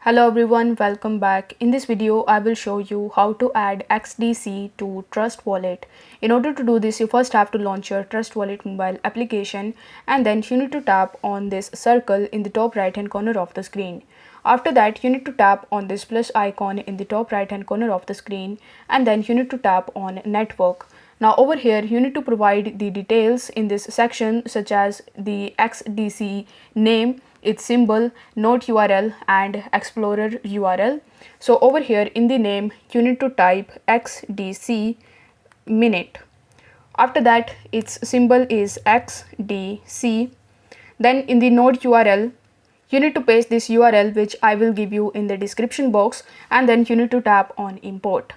Hello everyone, welcome back. In this video, I will show you how to add XDC to Trust Wallet. In order to do this, you first have to launch your Trust Wallet mobile application and then you need to tap on this circle in the top right hand corner of the screen. After that, you need to tap on this plus icon in the top right hand corner of the screen and then you need to tap on network. Now over here, you need to provide the details in this section such as the XDC name, its symbol, node URL and explorer URL. So over here in the name, you need to type XDC minute. After that, its symbol is XDC. Then in the node URL, you need to paste this URL which I will give you in the description box, and then you need to tap on import.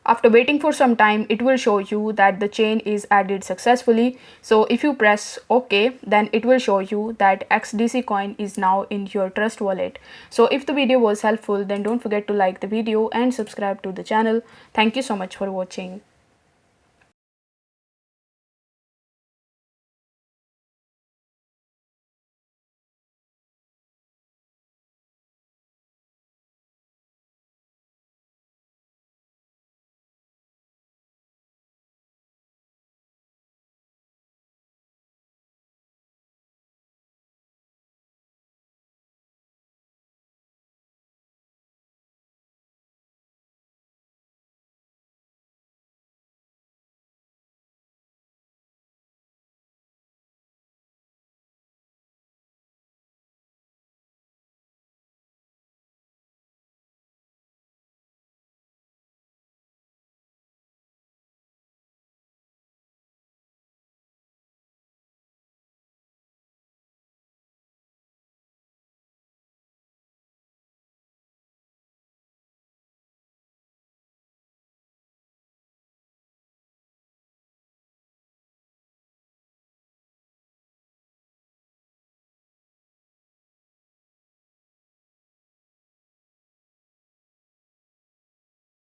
After waiting for some time, it will show you that the chain is added successfully. So if you press OK, then it will show you that XDC coin is now in your Trust Wallet. So if the video was helpful, then don't forget to like the video and subscribe to the channel. Thank you so much for watching.